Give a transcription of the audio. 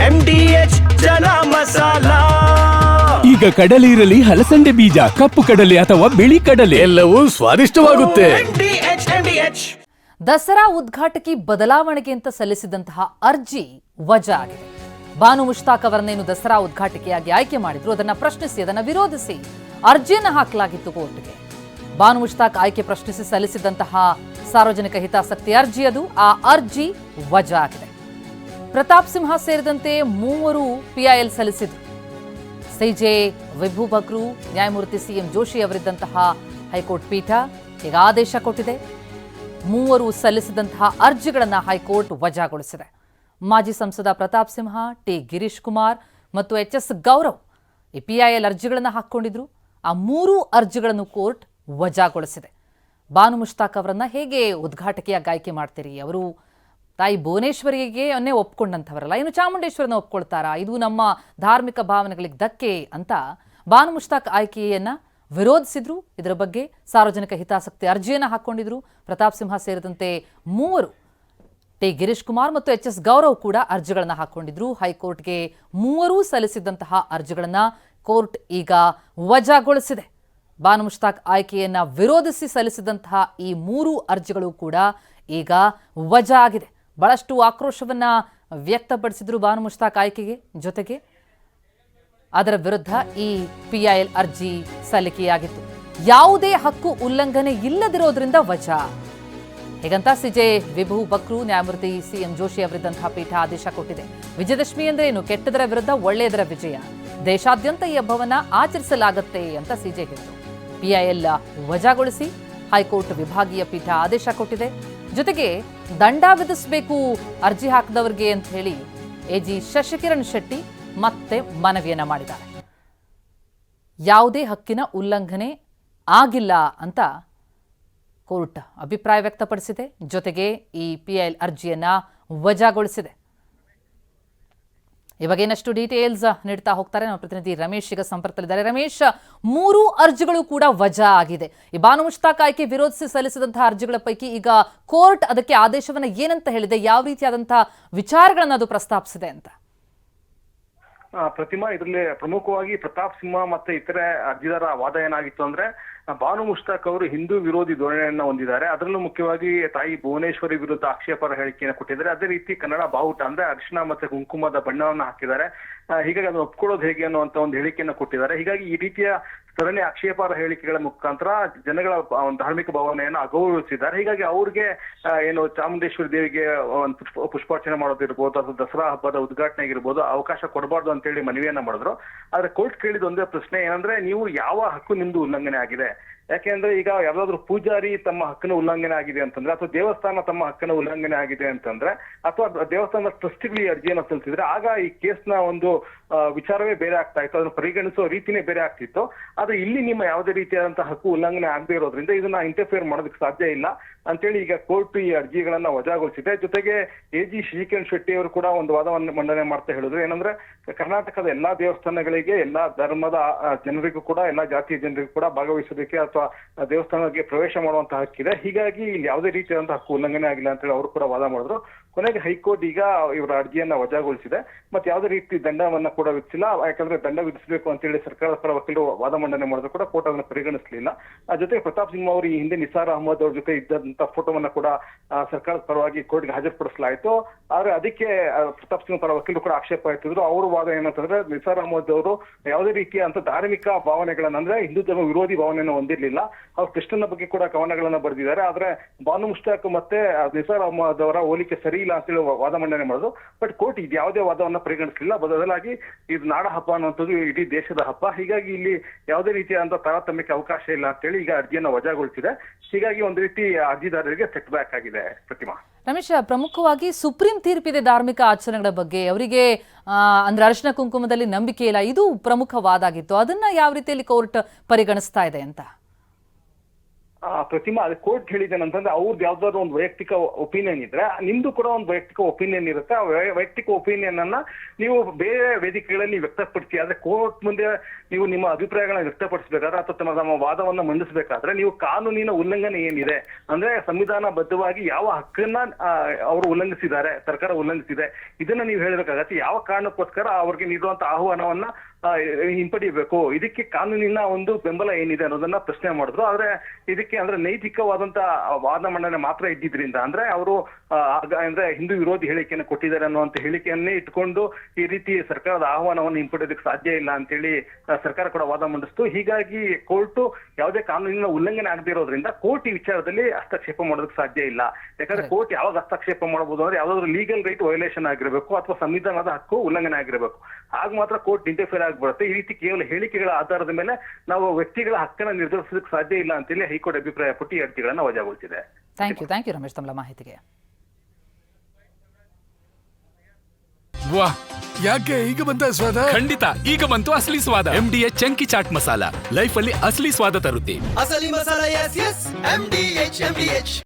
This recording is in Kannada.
MDH ಚನಾ ಮಸಾಲ. ಈಗ ಕಡಲೆ ಇರಲಿ, ಹಲಸಂಡೆ ಬೀಜ, ಕಪ್ಪು ಕಡಲೆ ಅಥವಾ ಬಿಳಿ ಕಡಲೆ, ಎಲ್ಲವೂ ಸ್ವಾದಿಷ್ಟವಾಗುತ್ತೆ. ದಸರಾ ಉದ್ಘಾಟಕಿ ಬದಲಾವಣೆಗೆ ಅಂತ ಸಲ್ಲಿಸಿದಂತಹ ಅರ್ಜಿ ವಜಾ ಆಗಿದೆ. ಬಾನು ಮುಷ್ತಾಕ್ ಅವರನ್ನೇನು ದಸರಾ ಉದ್ಘಾಟಕಿಯಾಗಿ ಆಯ್ಕೆ ಮಾಡಿದ್ರು, ಅದನ್ನ ಪ್ರಶ್ನಿಸಿ ಅದನ್ನ ವಿರೋಧಿಸಿ ಅರ್ಜಿಯನ್ನು ಹಾಕಲಾಗಿತ್ತು ಕೋರ್ಟ್ಗೆ. ಬಾನು ಮುಷ್ತಾಕ್ ಆಯ್ಕೆ ಪ್ರಶ್ನಿಸಿ ಸಲ್ಲಿಸಿದಂತಹ ಸಾರ್ವಜನಿಕ ಹಿತಾಸಕ್ತಿ ಅರ್ಜಿ ಅದು. ಆ ಅರ್ಜಿ ವಜಾ ಆಗಿದೆ. ಪ್ರತಾಪ್ ಸಿಂಹ ಸೇರಿದಂತೆ 3 PIL ಸಲ್ಲಿಸಿದ್ರು. ಸಿಜೆ ವಿಭು ಬಕ್ರು, ನ್ಯಾಯಮೂರ್ತಿ CM ಜೋಶಿ ಅವರಿದ್ದಂತಹ ಹೈಕೋರ್ಟ್ ಪೀಠ ಈಗ ಆದೇಶ ಕೊಟ್ಟಿದೆ. 3 ಸಲ್ಲಿಸಿದಂತಹ ಅರ್ಜಿಗಳನ್ನು ಹೈಕೋರ್ಟ್ ವಜಾಗೊಳಿಸಿದೆ. ಮಾಜಿ ಸಂಸದ ಪ್ರತಾಪ್ ಸಿಂಹ, ಟಿ ಗಿರೀಶ್ ಕುಮಾರ್ ಮತ್ತು HS ಗೌರವ್ ಈ PIL ಅರ್ಜಿಗಳನ್ನು ಹಾಕ್ಕೊಂಡಿದ್ರು. ಆ 3 ಅರ್ಜಿಗಳನ್ನು ಕೋರ್ಟ್ ವಜಾಗೊಳಿಸಿದೆ. ಬಾನು ಮುಷ್ತಾಕ್ ಅವರನ್ನ ಹೇಗೆ ಉದ್ಘಾಟಕಿಯಾಗಿ ಆಯ್ಕೆ ಮಾಡ್ತೀರಿ? ಅವರು ತಾಯಿ ಭುವನೇಶ್ವರಿಗೆ ಒಪ್ಕೊಂಡಂಥವರಲ್ಲ, ಇನ್ನು ಚಾಮುಂಡೇಶ್ವರನ ಒಪ್ಕೊಳ್ತಾರಾ? ಇದು ನಮ್ಮ ಧಾರ್ಮಿಕ ಭಾವನೆಗಳಿಗೆ ಧಕ್ಕೆ ಅಂತ ಬಾನು ಮುಷ್ತಾಕ್ ಆಯ್ಕೆಯನ್ನ ವಿರೋಧಿಸಿದ್ರು. ಇದರ ಬಗ್ಗೆ ಸಾರ್ವಜನಿಕ ಹಿತಾಸಕ್ತಿ ಅರ್ಜಿಯನ್ನು ಹಾಕ್ಕೊಂಡಿದ್ರು. ಪ್ರತಾಪ್ ಸಿಂಹ ಸೇರಿದಂತೆ 3 ಟಿ ಗಿರೀಶ್ ಕುಮಾರ್ ಮತ್ತು HS ಗೌರವ್ ಕೂಡ ಅರ್ಜಿಗಳನ್ನು ಹಾಕ್ಕೊಂಡಿದ್ರು. ಹೈಕೋರ್ಟ್ಗೆ 3 ಸಲ್ಲಿಸಿದಂತಹ ಅರ್ಜಿಗಳನ್ನು ಕೋರ್ಟ್ ಈಗ ವಜಾಗೊಳಿಸಿದೆ. ಬಾನು ಮುಷ್ತಾಕ್ ಆಯ್ಕೆಯನ್ನ ವಿರೋಧಿಸಿ ಸಲ್ಲಿಸಿದಂತಹ ಈ 3 ಅರ್ಜಿಗಳು ಕೂಡ ಈಗ ವಜಾ ಆಗಿದೆ. ಬಹಳಷ್ಟು ಆಕ್ರೋಶವನ್ನ ವ್ಯಕ್ತಪಡಿಸಿದ್ರು ಬಾನು ಮುಷ್ತಾಕ್ ಆಯ್ಕೆಗೆ. ಜೊತೆಗೆ ಅದರ ವಿರುದ್ಧ ಈ PIL ಅರ್ಜಿ ಸಲ್ಲಿಕೆಯಾಗಿತ್ತು. ಯಾವುದೇ ಹಕ್ಕು ಉಲ್ಲಂಘನೆ ಇಲ್ಲದಿರೋದ್ರಿಂದ ವಜಾ ಹೇಗಂತ ಸಿಜೆ ವಿಭು ಬಕ್ರು, ನ್ಯಾಯಮೂರ್ತಿ CM ಜೋಶಿ ಅವರಿದ್ದಂತಹ ಪೀಠ ಆದೇಶ ಕೊಟ್ಟಿದೆ. ವಿಜಯದಶಮಿ ಅಂದ್ರೆ ಏನು? ಕೆಟ್ಟದರ ವಿರುದ್ಧ ಒಳ್ಳೆಯದರ ವಿಜಯ. ದೇಶಾದ್ಯಂತ ಈ ಹಬ್ಬವನ್ನ ಆಚರಿಸಲಾಗುತ್ತೆ ಅಂತ CJ ಹೇಳಿದರು. PIL ವಜಾಗೊಳಿಸಿ ಹೈಕೋರ್ಟ್ ವಿಭಾಗೀಯ ಪೀಠ ಆದೇಶ ಕೊಟ್ಟಿದೆ. ಜೊತೆಗೆ ದಂಡ ವಿಧಿಸಬೇಕು ಅರ್ಜಿ ಹಾಕಿದವರಿಗೆ ಅಂತ ಹೇಳಿ AG ಶಶಿಕಿರಣ್ ಶೆಟ್ಟಿ ಮತ್ತೆ ಮನವಿಯನ್ನ ಮಾಡಿದ್ದಾರೆ. ಯಾವುದೇ ಹಕ್ಕಿನ ಉಲ್ಲಂಘನೆ ಆಗಿಲ್ಲ ಅಂತ ಕೋರ್ಟ್ ಅಭಿಪ್ರಾಯ ವ್ಯಕ್ತಪಡಿಸಿದೆ. ಜೊತೆಗೆ ಈ PIL ಅರ್ಜಿಯನ್ನ ವಜಾಗೊಳಿಸಿದೆ. ಇವಾಗ ಇನ್ನಷ್ಟು ಡೀಟೇಲ್ಸ್ ನೀಡ್ತಾ ಹೋಗ್ತಾರೆ ನಮ್ಮ ಪ್ರತಿನಿಧಿ ರಮೇಶ್ ಈಗ ಸಂಪರ್ಕದಲ್ಲಿದ್ದಾರೆ. ರಮೇಶ್, 3 ಅರ್ಜಿಗಳು ಕೂಡ ವಜಾ ಆಗಿದೆ. ಈ ಬಾನು ಮುಷ್ತಾಕ್ ಆಯ್ಕೆ ವಿರೋಧಿಸಿ ಸಲ್ಲಿಸಿದಂತಹ ಅರ್ಜಿಗಳ ಪೈಕಿ ಈಗ ಕೋರ್ಟ್ ಅದಕ್ಕೆ ಆದೇಶವನ್ನ ಏನಂತ ಹೇಳಿದೆ? ಯಾವ ರೀತಿಯಾದಂತಹ ವಿಚಾರಗಳನ್ನ ಅದು ಪ್ರಸ್ತಾಪಿಸಿದೆ ಅಂತ? ಪ್ರತಿಮಾ, ಇದರಲ್ಲಿ ಪ್ರಮುಖವಾಗಿ ಪ್ರತಾಪ್ ಸಿಂಹ ಮತ್ತೆ ಇತರೆ ಅರ್ಜಿದಾರ ವಾದ ಏನಾಗಿತ್ತು ಅಂದ್ರೆ, ಬಾನು ಮುಷ್ತಾಕ್ ಅವರು ಹಿಂದೂ ವಿರೋಧಿ ಧೋರಣೆಯನ್ನ ಹೊಂದಿದ್ದಾರೆ. ಅದರಲ್ಲೂ ಮುಖ್ಯವಾಗಿ ತಾಯಿ ಭುವನೇಶ್ವರಿ ವಿರುದ್ಧ ಆಕ್ಷೇಪರ ಹೇಳಿಕೆಯನ್ನು ಕೊಟ್ಟಿದ್ದಾರೆ. ಅದೇ ರೀತಿ ಕನ್ನಡ ಬಾವುಟ ಅಂದ್ರೆ ಅರಿಶಿಣ ಮತ್ತೆ ಕುಂಕುಮದ ಬಣ್ಣವನ್ನ ಹಾಕಿದ್ದಾರೆ. ಹೀಗಾಗಿ ಅದನ್ನು ಒಪ್ಕೊಳ್ಳೋದು ಹೇಗೆ ಅನ್ನುವಂತ ಒಂದು ಹೇಳಿಕೆಯನ್ನು ಕೊಟ್ಟಿದ್ದಾರೆ. ಹೀಗಾಗಿ ಈ ರೀತಿಯ ಸರಣಿ ಆಕ್ಷೇಪಾರ್ಹ ಹೇಳಿಕೆಗಳ ಮುಖಾಂತರ ಜನಗಳ ಧಾರ್ಮಿಕ ಭಾವನೆಯನ್ನು ಅಗೌರವಿಸಿದ್ದಾರೆ. ಹೀಗಾಗಿ ಅವ್ರಿಗೆ ಏನು ಚಾಮುಂಡೇಶ್ವರಿ ದೇವಿಗೆ ಒಂದು ಪುಷ್ಪಾರ್ಚನೆ ಮಾಡೋದಿರ್ಬೋದು ಅಥವಾ ದಸರಾ ಹಬ್ಬದ ಉದ್ಘಾಟನೆ ಇರ್ಬೋದು ಅವಕಾಶ ಕೊಡಬಾರ್ದು ಅಂತೇಳಿ ಮನವಿಯನ್ನ ಮಾಡಿದ್ರು. ಆದ್ರೆ ಕೋರ್ಟ್ ಕೇಳಿದ ಒಂದೇ ಪ್ರಶ್ನೆ ಏನಂದ್ರೆ, ನೀವು ಯಾವ ಹಕ್ಕು ನಿಮ್ದು ಉಲ್ಲಂಘನೆ ಆಗಿದೆ? ಯಾಕೆಂದ್ರೆ ಈಗ ಯಾವ್ದಾದ್ರು ಪೂಜಾರಿ ತಮ್ಮ ಹಕ್ಕನ ಉಲ್ಲಂಘನೆ ಆಗಿದೆ ಅಂತಂದ್ರೆ, ಅಥವಾ ದೇವಸ್ಥಾನ ತಮ್ಮ ಹಕ್ಕನ ಉಲ್ಲಂಘನೆ ಆಗಿದೆ ಅಂತಂದ್ರೆ, ಅಥವಾ ದೇವಸ್ಥಾನದ ಟ್ರಸ್ಟಿಗಳು ಈ ಅರ್ಜಿಯನ್ನು ಸಲ್ಲಿಸಿದ್ರೆ ಆಗ ಈ ಕೇಸ್ನ ಒಂದು ವಿಚಾರವೇ ಬೇರೆ ಆಗ್ತಾ ಇತ್ತು, ಅದನ್ನು ಪರಿಗಣಿಸುವ ರೀತಿನೇ ಬೇರೆ ಆಗ್ತಿತ್ತು. ಆದ್ರೆ ಇಲ್ಲಿ ನಿಮ್ಮ ಯಾವುದೇ ರೀತಿಯಾದಂತಹ ಹಕ್ಕು ಉಲ್ಲಂಘನೆ ಆಗದೆ ಇರೋದ್ರಿಂದ ಇದನ್ನ ಇಂಟರ್ಫಿಯರ್ ಮಾಡೋದಕ್ಕೆ ಸಾಧ್ಯ ಇಲ್ಲ ಅಂತೇಳಿ ಈಗ ಕೋರ್ಟ್ ಈ ಅರ್ಜಿಗಳನ್ನ ವಜಾಗೊಳಿಸಿದೆ. ಜೊತೆಗೆ AG ಶಶಿಕಿರಣ್ ಶೆಟ್ಟಿ ಅವರು ಕೂಡ ಒಂದು ವಾದವನ್ನು ಮಂಡನೆ ಮಾಡ್ತಾ ಹೇಳಿದ್ರು. ಏನಂದ್ರೆ, ಕರ್ನಾಟಕದ ಎಲ್ಲಾ ದೇವಸ್ಥಾನಗಳಿಗೆ ಎಲ್ಲಾ ಧರ್ಮದ ಜನರಿಗೂ ಕೂಡ, ಎಲ್ಲಾ ಜಾತಿಯ ಜನರಿಗೂ ಕೂಡ ಭಾಗವಹಿಸೋದಕ್ಕೆ ಅಥವಾ ದೇವಸ್ಥಾನಕ್ಕೆ ಪ್ರವೇಶ ಮಾಡುವಂತಹ ಹಕ್ಕಿದೆ. ಹೀಗಾಗಿ ಇಲ್ಲಿ ಯಾವುದೇ ರೀತಿಯಾದಂತಹ ಹಕ್ಕು ಉಲ್ಲಂಘನೆ ಆಗಿಲ್ಲ ಅಂತೇಳಿ ಅವರು ಕೂಡ ವಾದ ಮಾಡಿದ್ರು. ಕೊನೆಗೆ ಹೈಕೋರ್ಟ್ ಈಗ ಇವರ ಅರ್ಜಿಯನ್ನ ವಜಾಗೊಳಿಸಿದೆ. ಮತ್ತೆ ಯಾವುದೇ ರೀತಿ ದಂಡವನ್ನ ಕೂಡ ವಿಧಿಸಿಲ್ಲ. ಯಾಕಂದ್ರೆ ದಂಡ ವಿಧಿಸಬೇಕು ಅಂತೇಳಿ ಸರ್ಕಾರದ ಪರ ವಕೀಲರು ವಾದ ಮಂಡನೆ ಮಾಡಿದ್ರು ಕೂಡ ಕೋರ್ಟ್ ಅದನ್ನು ಪರಿಗಣಿಸಲಿಲ್ಲ. ಜೊತೆಗೆ ಪ್ರತಾಪ್ ಸಿಂಹ ಅವರು ಈ ಹಿಂದೆ ನಿಸಾರ್ ಅಹಮದ್ ಅವ್ರ ಜೊತೆ ಇದ್ದಂತ ಫೋಟೋವನ್ನ ಕೂಡ ಸರ್ಕಾರದ ಪರವಾಗಿ ಕೋರ್ಟ್ಗೆ ಹಾಜರುಪಡಿಸಲಾಯಿತು. ಆದ್ರೆ ಅದಕ್ಕೆ ಪ್ರತಾಪ್ ಸಿಂಹ ಪರ ವಕೀಲರು ಕೂಡ ಆಕ್ಷೇಪ ಎತ್ತಿದ್ರು. ಅವರು ವಾದ ಏನಂತಂದ್ರೆ, ನಿಸಾರ್ ಅಹಮದ್ ಅವರು ಯಾವುದೇ ರೀತಿಯ ಅಂತ ಧಾರ್ಮಿಕ ಭಾವನೆಗಳನ್ನ ಅಂದ್ರೆ ಹಿಂದೂ ಧರ್ಮ ವಿರೋಧಿ ಭಾವನೆಯನ್ನು ಹೊಂದಿರ್ಲಿಲ್ಲ. ಅವ್ರು ಕೃಷ್ಣನ ಬಗ್ಗೆ ಕೂಡ ಕವನಗಳನ್ನ ಬರೆದಿದ್ದಾರೆ. ಆದ್ರೆ ಬಾನು ಮುಷ್ತಾಕ್ ಮತ್ತೆ ನಿಸಾರ್ ಅಹಮದ್ ಅವರ ಹೋಲಿಕೆ ಸರಿ ಇಲ್ಲ ಅಂತೇಳಿ ವಾದ ಮಂಡನೆ ಮಾಡೋದು. ಬಟ್ ಕೋರ್ಟ್ ಇದು ಯಾವುದೇ ವಾದವನ್ನ ಪರಿಗಣಿಸಲಿಲ್ಲ. ಬದಲಾಗಿ ಇದು ನಾಡ ಹಬ್ಬ ಅನ್ನುವಂಥದ್ದು ಇಡೀ ದೇಶದ ಹಬ್ಬ. ಹೀಗಾಗಿ ಇಲ್ಲಿ ಯಾವುದೇ ರೀತಿಯಾದಂತಹ ತಾರತಮ್ಯಕ್ಕೆ ಅವಕಾಶ ಇಲ್ಲ ಅಂತೇಳಿ ಈಗ ಅರ್ಜಿಯನ್ನ ವಜಾಗೊಳಿಸಿದೆ. ಹೀಗಾಗಿ ಒಂದು ರೀತಿ ಅರ್ಜಿದಾರರಿಗೆ ಸೆಟ್ ಬ್ಯಾಕ್ ಆಗಿದೆ. ಪ್ರತಿಮಾ, ರಮೇಶ್, ಪ್ರಮುಖವಾಗಿ ಸುಪ್ರೀಂ ತೀರ್ಪಿದೆ ಧಾರ್ಮಿಕ ಆಚರಣೆಗಳ ಬಗ್ಗೆ. ಅವರಿಗೆ ಅಂದ್ರೆ ಅರಿಶಿಣ ಕುಂಕುಮದಲ್ಲಿ ನಂಬಿಕೆ ಇಲ್ಲ, ಇದು ಪ್ರಮುಖ ವಾದ ಆಗಿತ್ತು. ಅದನ್ನ ಯಾವ ರೀತಿಯಲ್ಲಿ ಕೋರ್ಟ್ ಪರಿಗಣಿಸ್ತಾ ಇದೆ ಅಂತ? ಪ್ರತಿಮಾ ಅದು ಕೋರ್ಟ್ ಹೇಳಿದ್ದೇನಂತಂದ್ರೆ ಅವ್ರದ್ದು ಯಾವ್ದಾದ್ರು ಒಂದು ವೈಯಕ್ತಿಕ ಒಪಿನಿಯನ್ ಇದ್ರೆ ನಿಮ್ದು ಕೂಡ ಒಂದು ವೈಯಕ್ತಿಕ ಒಪಿನಿಯನ್ ಇರುತ್ತೆ. ಆ ವೈಯಕ್ತಿಕ ಒಪಿನಿಯನ್ ಅನ್ನ ನೀವು ಬೇರೆ ವೇದಿಕೆಗಳಲ್ಲಿ ವ್ಯಕ್ತಪಡಿಸಿ, ಆದ್ರೆ ಕೋರ್ಟ್ ಮುಂದೆ ನೀವು ನಿಮ್ಮ ಅಭಿಪ್ರಾಯಗಳನ್ನ ವ್ಯಕ್ತಪಡಿಸಬೇಕಾದ್ರೆ ಅಥವಾ ತಮ್ಮ ವಾದವನ್ನ ಮಂಡಿಸಬೇಕಾದ್ರೆ ನೀವು ಕಾನೂನಿನ ಉಲ್ಲಂಘನೆ ಏನಿದೆ ಅಂದ್ರೆ ಸಂವಿಧಾನಬದ್ಧವಾಗಿ ಯಾವ ಹಕ್ಕನ್ನ ಅವರು ಉಲ್ಲಂಘಿಸಿದ್ದಾರೆ, ಸರ್ಕಾರ ಉಲ್ಲಂಘಿಸಿದೆ, ಇದನ್ನ ನೀವು ಹೇಳಬೇಕಾಗತ್ತೆ. ಯಾವ ಕಾರಣಕ್ಕೋಸ್ಕರ ಅವ್ರಿಗೆ ನೀಡುವಂತ ಆಹ್ವಾನವನ್ನ ಹಿಂಪಡಿಬೇಕು, ಇದಕ್ಕೆ ಕಾನೂನಿನ ಒಂದು ಬೆಂಬಲ ಏನಿದೆ ಅನ್ನೋದನ್ನ ಪ್ರಶ್ನೆ ಮಾಡಿದ್ರು. ಆದ್ರೆ ಇದಕ್ಕೆ ಅಂದ್ರೆ ನೈತಿಕವಾದಂತ ವಾದ ಮಂಡನೆ ಮಾತ್ರ ಇದ್ದಿದ್ರಿಂದ ಅಂದ್ರೆ ಅವರು ಅಂದ್ರೆ ಹಿಂದೂ ವಿರೋಧಿ ಹೇಳಿಕೆಯನ್ನು ಕೊಟ್ಟಿದ್ದಾರೆ ಅನ್ನುವಂತ ಹೇಳಿಕೆಯನ್ನೇ ಇಟ್ಕೊಂಡು ಈ ರೀತಿ ಸರ್ಕಾರದ ಆಹ್ವಾನವನ್ನು ಹಿಂಪಡೆಯೋದಕ್ಕೆ ಸಾಧ್ಯ ಇಲ್ಲ ಅಂತೇಳಿ ಸರ್ಕಾರ ಕೂಡ ವಾದ ಮಂಡಿಸ್ತು. ಹೀಗಾಗಿ ಕೋರ್ಟ್ ಯಾವುದೇ ಕಾನೂನಿನ ಉಲ್ಲಂಘನೆ ಆಗದಿರೋದ್ರಿಂದ ಕೋರ್ಟ್ ಈ ವಿಚಾರದಲ್ಲಿ ಹಸ್ತಕ್ಷೇಪ ಮಾಡೋದಕ್ಕೆ ಸಾಧ್ಯ ಇಲ್ಲ. ಯಾಕಂದ್ರೆ ಕೋರ್ಟ್ ಯಾವಾಗ ಹಸ್ತಕ್ಷೇಪ ಮಾಡಬಹುದು ಅಂದ್ರೆ ಯಾವ್ದಾದ್ರು ಲೀಗಲ್ ರೈಟ್ ವಯೋಲೇಷನ್ ಆಗಿರಬೇಕು ಅಥವಾ ಸಂವಿಧಾನದ ಹಕ್ಕು ಉಲ್ಲಂಘನೆ ಆಗಿರಬೇಕು, ಆಗ ಮಾತ್ರ ಕೋರ್ಟ್ ಇಂಟರ್ಫಿಯರ್ ಆಗ್ಬಿಡುತ್ತೆ. ಈ ರೀತಿ ಕೇವಲ ಹೇಳಿಕೆಗಳ ಆಧಾರದ ಮೇಲೆ ನಾವು ವ್ಯಕ್ತಿಗಳ ಹಕ್ಕನ್ನು ನಿರ್ಧರಿಸೋದಕ್ಕೆ ಸಾಧ್ಯ ಇಲ್ಲ ಅಂತೇಳಿ ಹೈಕೋರ್ಟ್ ಅಭಿಪ್ರಾಯ ಪಟ್ಟು ಈ ಅರ್ಜಿಗಳನ್ನ ವಜಾಗೊಳಿಸಿದೆ. ಥ್ಯಾಂಕ್ ಯು ರಮೇಶ್ ತಮ್ಮ ಮಾಹಿತಿಗೆ. ವಾ, ಯಾಕೆ ಈಗ ಬಂತ ಸ್ವಾದ? ಖಂಡಿತ ಈಗ ಬಂತು ಅಸಲಿ ಸ್ವಾದ. MDH chunky chaat masala life ಅಲ್ಲಿ ಅಸಲಿ ಸ್ವಾದ ತರುತ್ತೆ. ಅಸಲಿ ಮಸಾಲ, ಎಸ್ ಎಸ್ MDH